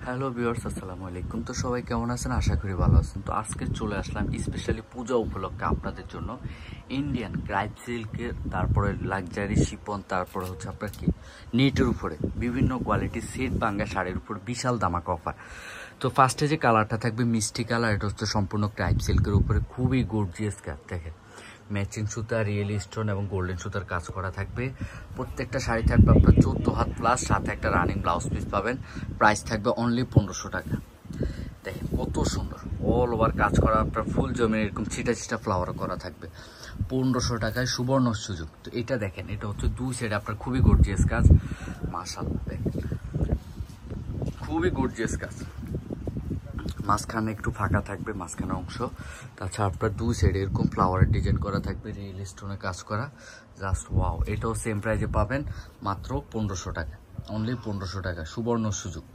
Hello viewers, আসসালামু আলাইকুম। তো সবাই কেমন আছেন? আশা করি ভালো আছেন। তো আজকে চলে আসলাম স্পেশালি পূজা উপলক্ষে আপনাদের জন্য ইন্ডিয়ান ক্রাইপ সিল্কের, তারপরে লাক্সারি শিপন, তারপরে হচ্ছে আপনার কি নেটের উপরে বিভিন্ন কোয়ালিটির সেট বাঙ্গা শাড়ির উপর বিশাল দামাকা অফার। তো ফার্স্টে যে কালারটা থাকবে মিষ্টি কালার, এটা হচ্ছে সম্পূর্ণ ক্রাইপ সিল্কের উপরে খুবই গর্জিয়াস কাজ। দেখেন ম্যাচিং সুতা, রিয়েল স্টোন এবং গোল্ডেন সুতার কাজ করা থাকবে। প্রত্যেকটা শাড়ি থাকবে আপনার 14 হাত প্লাস, সাথে একটা রানিং ব্লাউজ পিস পাবেন। প্রাইস থাকবে অনলি 1500 টাকা। দেখেন কত সুন্দর অল ওভার কাজ করা, আপনার ফুল জমি এরকম ছিটা ছিটা ফ্লাওয়ার করা থাকবে 1500 টাকায়, সুবর্ণ সুযোগ। তো এটা দেখেন, এটা হচ্ছে দুই সাইডে আপনার খুবই গর্জিয়াস কাজ, মাশাআল্লাহ। দেখেন খুবই গর্জিয়াস কাজ, মাঝখানে একটু ফাঁকা থাকবে মাঝখানে অংশ। তাছাড়া আপনার দুই সাইডে এরকম ফ্লাওয়ারের ডিজাইন করা থাকবে, রিয়েল স্টোনে কাজ করা, জাস্ট ওয়াও। এটাও সেম প্রাইজে পাবেন মাত্র 1500 টাকা, অনলি 1500 টাকা, সুবর্ণ সুযোগ।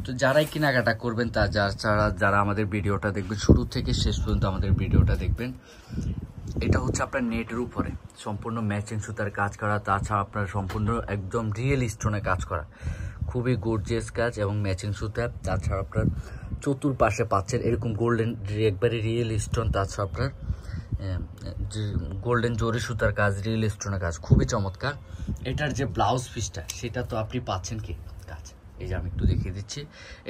তো যারাই কেনাকাটা করবেন যারা আমাদের ভিডিওটা দেখবেন শুরু থেকে শেষ পর্যন্ত আমাদের ভিডিওটা দেখবেন। এটা হচ্ছে আপনার নেটের উপরে সম্পূর্ণ ম্যাচিং সুতার কাজ করা, তাছাড়া আপনার সম্পূর্ণ একদম রিয়েল স্টোনে কাজ করা, খুবই গর্জিয়াস কাজ এবং ম্যাচিং সুতা। তাছাড়া আপনার চতুর্পাশে পাচ্ছেন এরকম গোল্ডেন একবারে রিয়েল স্টোন, তাছাড়া আপনার গোল্ডেন জরি সুতার কাজ, রিয়েল স্টোনের কাজ, খুবই চমৎকার। এটার যে ব্লাউজ পিসটা সেটা তো আপনি পাচ্ছেন কি কাজ, এই যে আমি একটু দেখিয়ে দিচ্ছি।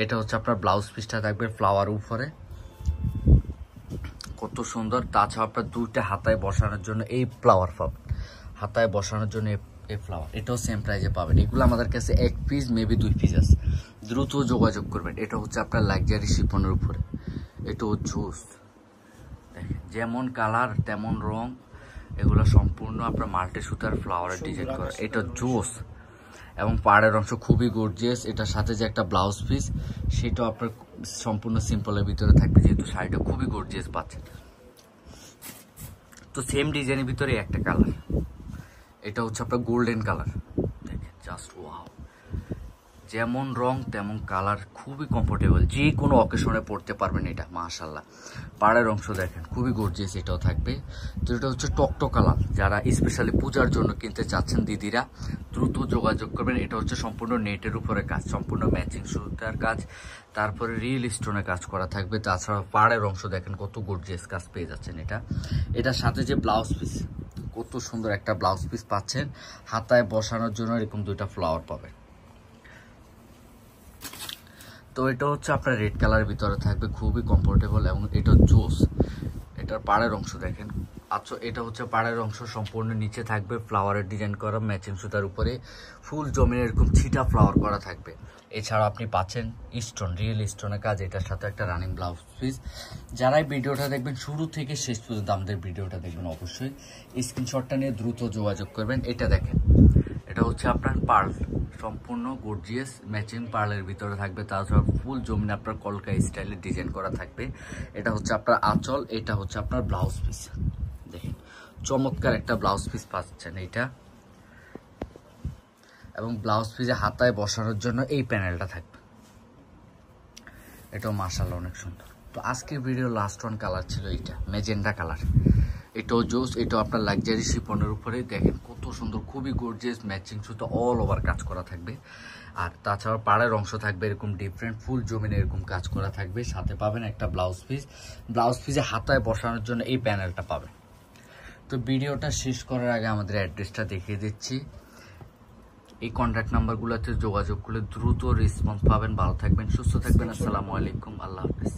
এটা হচ্ছে আপনার ব্লাউজ পিসটা থাকবে ফ্লাওয়ার উপরে, কত সুন্দর। তাছাড়া আপনার দুইটা হাতায় বসানোর জন্য এই ফ্লাওয়ার পাবেন, হাতায় বসানোর জন্য এই ফ্লাওয়ার, এটাও সেম প্রাইজে পাবেন। এগুলো আমাদের কাছে এক পিস মেবি 2 পিস আছে, দ্রুত যোগাযোগ করবেন। এটা হচ্ছে আপনার লাক্সারি শিপনের উপরে, এটাও জুস। দেখেন যেমন কালার তেমন রং, এগুলো সম্পূর্ণ আপনার মাল্টি সুতার ফ্লাওয়ারের ডিজাইন করা, এটা জুস এবং পাড়ের অংশ খুবই গর্জিয়াস। এটার সাথে যে একটা ব্লাউজ পিস সেটাও আপনার সম্পূর্ণ সিম্পলের ভিতরে থাকবে, যেহেতু শাড়িটা খুবই গর্জিয়াস পাচ্ছেন। তো সেম ডিজাইনের ভিতরে একটা কালার, এটা হচ্ছে আপনার গোল্ডেন কালার। দেখেন জাস্ট ওয়াও, যেমন রং তেমন কালার, খুবই কমফোর্টেবল, যে কোনো অকেশনে পরতে পারবেন এটা, মাশাআল্লাহ। পাড়ের অংশ দেখেন খুবই গর্জিয়াস, এটাও থাকবে। তো এটা হচ্ছে টকটক কালার, যারা স্পেশালি পূজার জন্য কিনতে চাচ্ছেন দিদিরা দ্রুত যোগাযোগ করবেন। এটা হচ্ছে সম্পূর্ণ নেটের উপরে কাজ, সম্পূর্ণ ম্যাচিং সুতার কাজ, তারপরে রিয়েল স্টোনে কাজ করা থাকবে। তাছাড়া পাড়ের অংশ দেখেন কত গর্জিয়াস কাজ পেয়ে যাচ্ছেন। এটার সাথে যে ব্লাউজ পিস, কত সুন্দর একটা ব্লাউজ পিস পাচ্ছেন, হাতায় বসানোর জন্য এরকম দুইটা ফ্লাওয়ার পাবেন। তো এটা হচ্ছে আপনার রেড কালারের ভিতরে থাকবে, খুবই কমফোর্টেবল এবং এটা জোস। এটার পাড়ের অংশ দেখেন, আচ্ছা এটা হচ্ছে পাড়ের অংশ, সম্পূর্ণ নিচে থাকবে ফ্লাওয়ারের ডিজাইন করা ম্যাচিং সুতার উপরে ফুল জমিন এরকম ছিটা ফ্লাওয়ার করা থাকবে। এছাড়াও আপনি পাচ্ছেন স্টোন, রিয়েল স্টোনের কাজ, এটার সাথে একটা রানিং ব্লাউজ পিস। যারাই ভিডিওটা দেখবেন শুরু থেকে শেষ পর্যন্ত আমাদের ভিডিওটা দেখবেন, অবশ্যই স্ক্রিনশটটা নিয়ে দ্রুত যোগাযোগ করবেন। এটা দেখেন, এটা হচ্ছে আপনার পার্ল, সম্পূর্ণ গর্জিয়াস ম্যাচিং পার্লের ভিতরে থাকবে। তাছাড়া ফুল জমিন আপনার কলকা স্টাইলে ডিজাইন করা থাকবে। এটা হচ্ছে আপনার আঁচল, এটা হচ্ছে আপনার ব্লাউজ পিস। দেখেন চমৎকার একটা ব্লাউজ পিস পাচ্ছেন এইটা, এবং ব্লাউজ পিসে হাতায় বসানোর জন্য এই প্যানেলটা থাকবে, এটাও মাশাআল্লাহ অনেক সুন্দর। তো আজকের ভিডিও লাস্ট ওয়ান কালার ছিল এইটা, ম্যাজেন্ডা কালার, এটাও জোস। এটাও আপনার লাক্সারি শিপনের উপরে, দেখেন কত সুন্দর, খুবই গর্জিয়াস ম্যাচিং সুতো অল ওভার কাজ করা থাকবে। আর তাছাড়া পাড়ের অংশ থাকবে এরকম ডিফারেন্ট ফুল জমিনে এরকম কাজ করা থাকবে, সাথে পাবেন একটা ব্লাউজ পিস। ব্লাউজ পিসে হাতায় বসানোর জন্য এই প্যানেলটা পাবেন। তো ভিডিওটা শেষ করার আগে আমাদের অ্যাড্রেসটা দেখিয়ে দিচ্ছি। এই কন্ট্যাক্ট নাম্বারগুলোতে যোগাযোগ করলে দ্রুত রেসপন্স পাবেন। ভালো থাকবেন, সুস্থ থাকবেন, আসসালামু আলাইকুম, আল্লাহ হাফিজ।